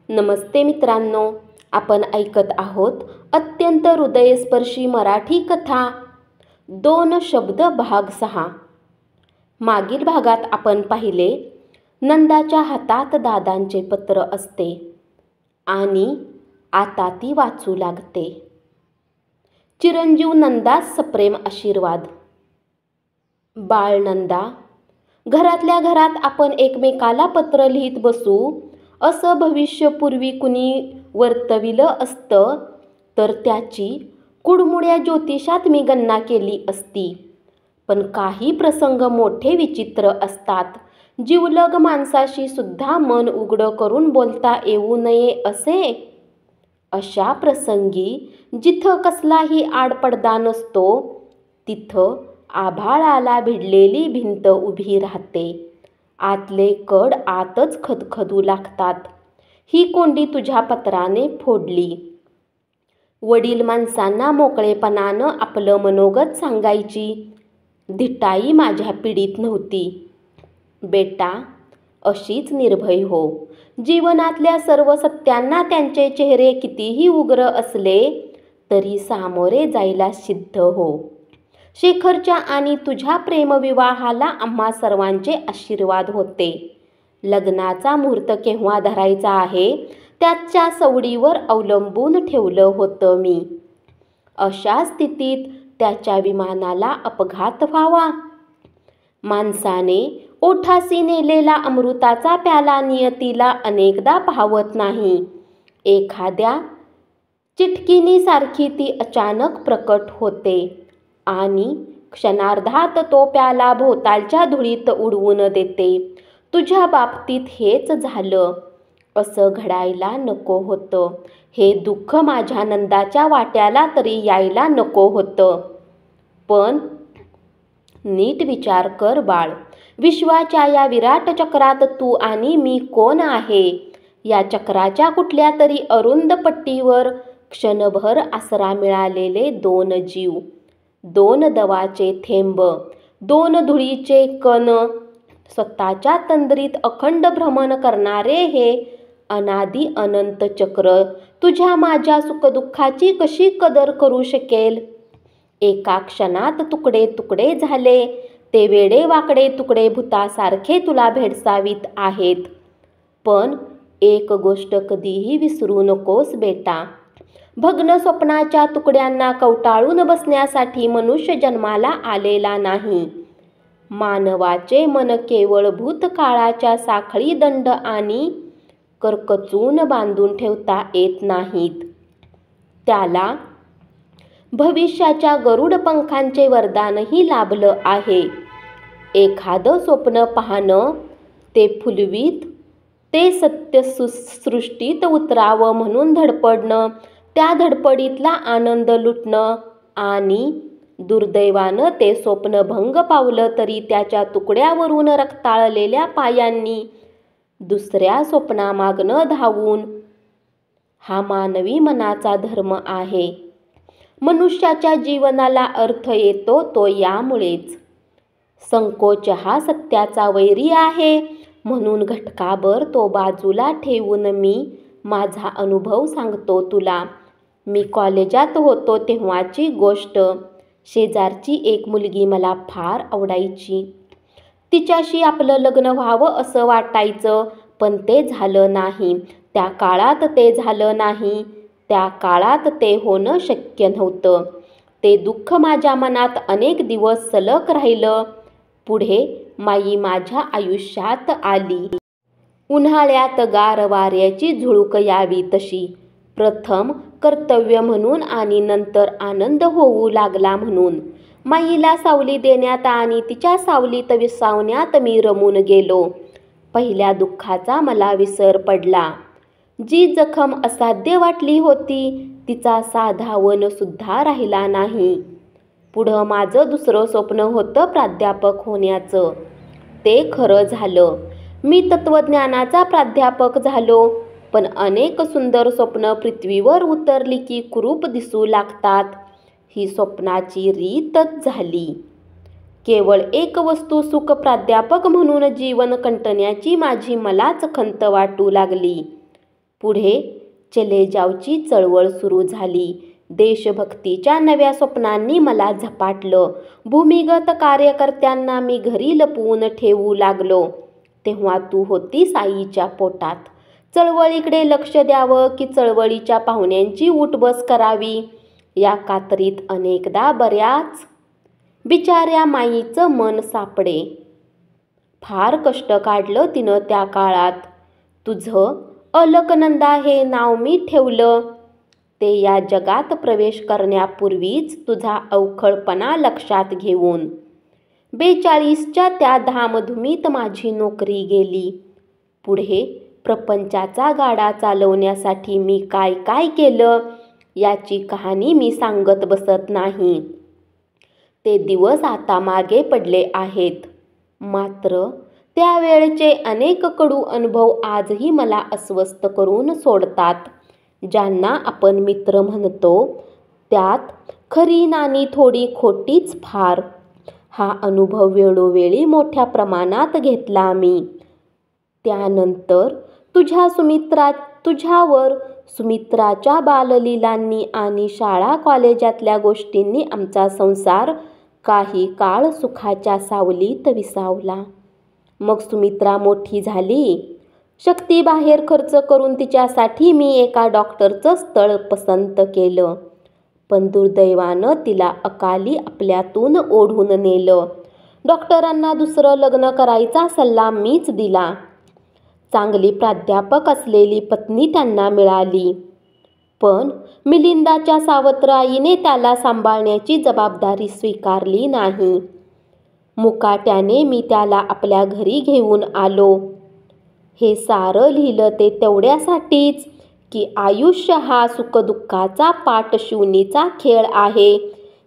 नमस्ते मित्रांनो, आपण ऐकत आहोत अत्यंत हृदयस्पर्शी मराठी कथा 2 शब्द भाग 6. मागील भागात आपण पाहिले, नंदाच्या हातात दादांचे पत्र असते आणि आता ती वाचू लागते. चिरंजीव नंदास सप्रेम आशीर्वाद. बाळ नंदा, घरातल्या घरात आपण एकमेकाला पत्र लिहित बसू असं भविष्यपूर्वी कुणी वर्तविलं असतं तर त्याची कुडमुड्या ज्योतिषात मी गणना केली असती. पण काही प्रसंग मोठे विचित्र असतात. जिवलग माणसाशी सुद्धा मन उघडं करून बोलता येऊ नये असे. अशा प्रसंगी जिथं कसलाही आडपडदा नसतो तिथं आभाळाला भिडलेली भिंत उभी राहते. आतले कड आतच खदखदू लागतात. ही कोंडी तुझ्या पत्राने फोडली. वडील माणसांना मोकळेपणानं आपलं मनोगत सांगायची धिटाई माझ्या पिढीत नव्हती. बेटा, अशीच निर्भय हो. जीवनातल्या सर्व सत्यांना त्यांचे चेहरे कितीही उग्र असले तरी सामोरे जायला सिद्ध हो. शेखरच्या आणि तुझ्या प्रेमविवाहाला आम्हा सर्वांचे आशीर्वाद होते. लग्नाचा मुहूर्त केव्हा धरायचा आहे त्याच्या सवडीवर अवलंबून ठेवलं होतं मी. अशा स्थितीत त्याच्या विमानाला अपघात व्हावा. माणसाने ओठासी नेलेला अमृताचा प्याला नियतीला अनेकदा पाहवत नाही. एखाद्या चिटकिनीसारखी ती अचानक प्रकट होते आणि क्षणार्धात तो प्याला भोवतालच्या धुळीत उडवून देते. तुझ्या बाबतीत हेच झालं. असं घडायला नको होतं. हे दुःख माझ्या नंदाच्या वाट्याला तरी यायला नको होतं. पण नीट विचार कर बाळ, विश्वाच्या या विराट चक्रात तू आणि मी कोण आहे? या चक्राच्या कुठल्या तरी अरुंद पट्टीवर क्षणभर आसरा मिळालेले 2 जीव, 2 दवाचे थेंब, 2 धुळीचे कण, स्वतःच्या तंद्रीत अखंड भ्रमण करणारे हे अनादी अनंत चक्र तुझ्या माझ्या सुखदुःखाची कशी कदर करू शकेल? एका क्षणात तुकडे तुकडे झाले ते वेडे वाकडे तुकडे भूतासारखे तुला भेडसावीत आहेत. पण एक गोष्ट कधीही विसरू नकोस बेटा, भग्न स्वप्नाच्या तुकड्यांना कवटाळून बसण्यासाठी मनुष्य जन्माला आलेला नाही. मानवाचे मन केवळ भूतकाळाच्या साखळी दंड आणि करकचून बांधून ठेवता येत नाहीत. त्याला भविष्याच्या गरुड पंखांचे वरदानही लाभलं आहे. एखादं स्वप्न पाहणं, ते फुलवीत, ते सत्य सृष्टीत उतरावं म्हणून धडपडणं, त्या धडपडीतला आनंद लुटणं आणि दुर्दैवानं ते स्वप्न भंग पावलं तरी त्याच्या तुकड्यावरून रक्ताळलेल्या पायांनी दुसऱ्या स्वप्नामागनं धावून, हा मानवी मनाचा धर्म आहे. मनुष्याच्या जीवनाला अर्थ येतो तो यामुळेच. संकोच हा सत्याचा वैरी आहे म्हणून घटकाभर तो बाजूला ठेवून मी माझा अनुभव सांगतो तुला. मी कॉलेजात होतो तेव्हाची गोष्ट. शेजारची एक मुलगी मला फार आवडायची. तिच्याशी आपलं लग्न व्हावं असं वाटायचं, पण ते झालं नाही. त्या काळात ते झालं नाही. त्या काळात ते होणं शक्य नव्हतं. ते दुःख माझ्या मनात अनेक दिवस सलग राहिलं. पुढे माई माझ्या आयुष्यात आली. उन्हाळ्यात गार वाऱ्याची झुळूक यावी तशी. प्रथम कर्तव्य म्हणून आणि नंतर आनंद होऊ लागला म्हणून. माईला सावली देण्यात आणि तिच्या सावलीत विसावण्यात मी रमून गेलो. पहिल्या दुःखाचा मला विसर पडला. जी जखम असाध्य वाटली होती तिचा साधा वन सुद्धा राहिला नाही. पुढं माझं दुसरं स्वप्न होतं प्राध्यापक होण्याचं. ते खरं झालं. मी तत्त्वज्ञानाचा प्राध्यापक झालो. पण अनेक सुंदर स्वप्न पृथ्वीवर उतरली की कुरूप दिसू लागतात. ही स्वप्नाची रीतच झाली. केवळ एक वस्तू सुख प्राध्यापक म्हणून जीवन कंटण्याची माझी मलाच खंत वाटू लागली. पुढे चले जावची चळवळ सुरू झाली. देशभक्तीच्या नव्या स्वप्नांनी मला झपाटलं. भूमिगत कार्यकर्त्यांना मी घरी लपवून ठेवू लागलो. तेव्हा तू होतीस आईच्या पोटात. चळवळीकडे लक्ष द्यावं की चळवळीच्या पाहुण्यांची उठबस करावी या कात्रीत अनेकदा बऱ्याच बिचाऱ्या माईचं मन सापडे. फार कष्ट काढलं तिनं त्या काळात. तुझं अलकनंदा हे नाव मी ठेवलं ते या जगात प्रवेश करण्यापूर्वीच तुझा अवखळपणा लक्षात घेऊन. 42च्या त्या धामधुमीत माझी नोकरी गेली. पुढे प्रपंचाचा गाडा चालवण्यासाठी मी काय काय केलं याची कहाणी मी सांगत बसत नाही. ते दिवस आता मागे पडले आहेत. मात्र त्यावेळचे अनेक कडू अनुभव आजही मला अस्वस्थ करून सोडतात. ज्यांना आपण मित्र म्हणतो त्यात खरी नानी थोडी खोटीच फार. हा अनुभव वेळोवेळी मोठ्या प्रमाणात घेतला मी. त्यानंतर तुझ्यावर सुमित्राच्या बाललीलांनी आणि शाळा कॉलेजातल्या गोष्टींनी आमचा संसार काही काळ सुखाच्या सावलीत विसावला. मग सुमित्रा मोठी झाली. शक्ती बाहेर खर्च करून तिच्यासाठी मी एका डॉक्टरचं स्थळ पसंत केलं. पण दुर्दैवानं तिला अकाली आपल्यातून ओढून नेलं. डॉक्टरांना दुसरं लग्न करायचा सल्ला मीच दिला. चांगली प्राध्यापक असलेली पत्नी त्यांना मिळाली. पण मिलिंदाच्या सावत्र आईने त्याला सांभाळण्याची जबाबदारी स्वीकारली नाही. मुकाट्याने मी त्याला आपल्या घरी घेऊन आलो. हे सारं लिहिलं ते तेवढ्यासाठीच की आयुष्य हा सुखदुःखाचा पाठशिवणीचा खेळ आहे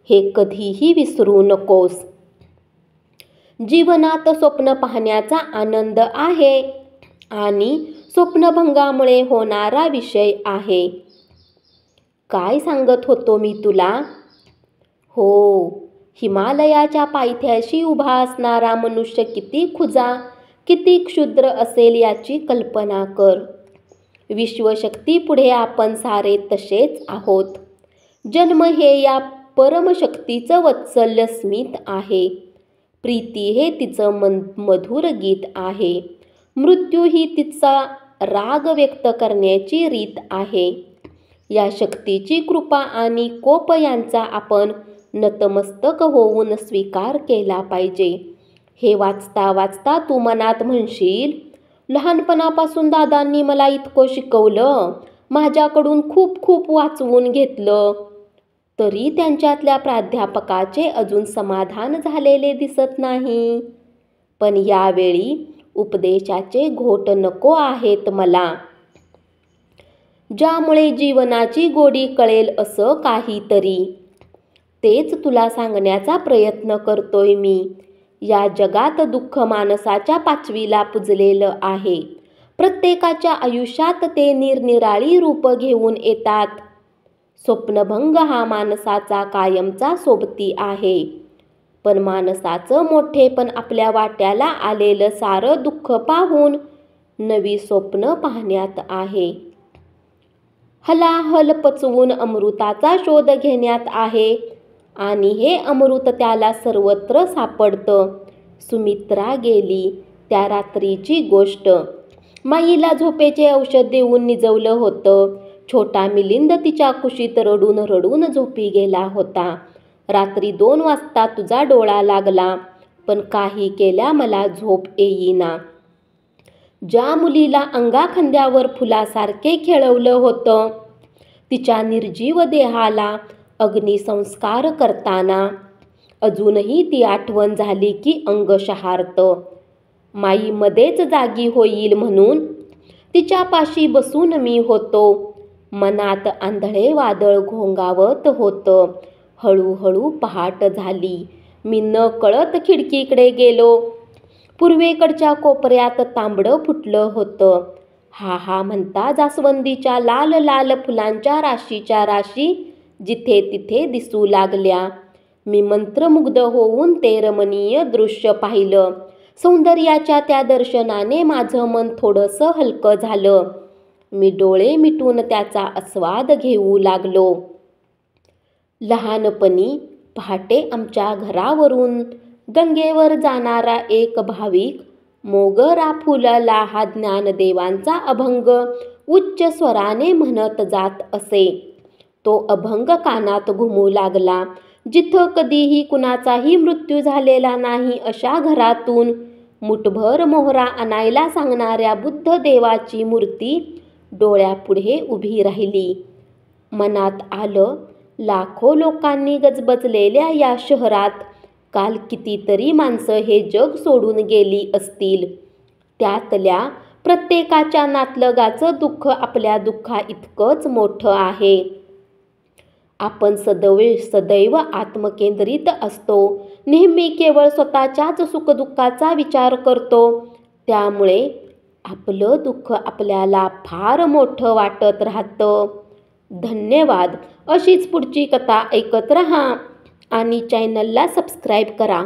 हे कधीही विसरू नकोस. जीवनात स्वप्न पाहण्याचा आनंद आहे आणि स्वप्नभंगामुळे होणारा विषय आहे. काय सांगत होतो मी तुला? हो, हिमालयाच्या पायथ्याशी उभा असणारा मनुष्य किती खुजा, किती क्षुद्र असेल याची कल्पना कर. विश्वशक्तीपुढे आपण सारे तसेच आहोत. जन्म हे या परमशक्तीचं वत्सल्य स्मित आहे. प्रीती हे तिचं मधुर गीत आहे. मृत्यू ही तिचा राग व्यक्त करण्याची रीत आहे. या शक्तीची कृपा आणि कोप यांचा आपण नतमस्तक होऊन स्वीकार केला पाहिजे. हे वाचता वाचता तू मनात म्हणशील, लहानपणापासून दादांनी मला इतकं शिकवलं, माझ्याकडून खूप खूप वाचवून घेतलं, तरी त्यांच्यातल्या प्राध्यापकाचे अजून समाधान झालेले दिसत नाही. पण यावेळी उपदेशाचे घोट नको आहेत मला. ज्यामुळे जीवनाची गोडी कळेल असं काहीतरी. तेच तुला सांगण्याचा प्रयत्न करतोय मी. या जगात दुःख माणसाच्या पाचवीला पुजलेलं आहे. प्रत्येकाच्या आयुष्यात ते निरनिराळी रूप घेऊन येतात. स्वप्नभंग हा माणसाचा कायमचा सोबती आहे. पण माणसाचं मोठेपण आपल्या वाट्याला आलेलं सारं दुःख पाहून नवी स्वप्न पाहण्यात आहे. हलाहल पचवून अमृताचा शोध घेण्यात आहे आणि हे अमृत त्याला सर्वत्र सापडतं. सुमित्रा गेली त्या रात्रीची गोष्ट. माईला झोपेचे औषध देऊन निजवलं होतं. छोटा मिलिंद तिच्या कुशीत रडून रडून झोपी गेला होता. रात्री 2 वाजता तुझा डोळा लागला, पण काही केल्या मला झोप येईना. ज्या मुलीला अंगाखांद्यावर फुलासारखे खेळवलं होतं, तिच्या निर्जीव देहाला अग्निसंस्कार करताना अजूनही ती आठवण झाली की अंग शहारतं. माई मध्येच जागी होईल म्हणून तिच्यापाशी बसून मी होतो. मनात आंधळे वादळ घोंगावत होतं. हळूहळू पहाट झाली. मी न कळत खिडकीकडे गेलो. पूर्वेकडच्या कोपऱ्यात तांबडं फुटलं होतं. हा हा म्हणता जास्वंदीच्या लाल लाल फुलांच्या राशीच्या राशी जिथे तिथे दिसू लागल्या. मी मंत्रमुग्ध होऊन ते रमणीय दृश्य पाहिलं. सौंदर्याच्या त्या दर्शनाने माझं मन थोडंसं हलकं झालं. मी डोळे मिटून त्याचा आस्वाद घेऊ लागलो. लहानपणी पहाटे आमच्या घरावरून गंगेवर जाणारा एक भाविक मोगरा फुलला हा ज्ञानदेवांचा अभंग उच्च स्वराने म्हणत जात असे. तो अभंग कानात घुमू लागला. जिथं कधीही कुणाचाही मृत्यू झालेला नाही अशा घरातून मुठभर मोहरा आणायला सांगणाऱ्या बुद्ध देवाची मूर्ती डोळ्यापुढे उभी राहिली. मनात आलं, लाखो लोकांनी गजबजलेल्या या शहरात काल कितीतरी माणसं हे जग सोडून गेली असतील. त्यातल्या प्रत्येकाच्या नातलगाचं दुःख आपल्या दुःखाइतकंच मोठं आहे. आपण सदैव आत्मकेंद्रित असतो. नेहमी केवळ स्वतःच्याच सुखदुःखाचा विचार करतो. त्यामुळे आपलं दुःख आपल्याला फार मोठं वाटत राहतं. धन्यवाद. अशीच पुढची कथा ऐकत रहा आणि चॅनलला सबस्क्राईब करा.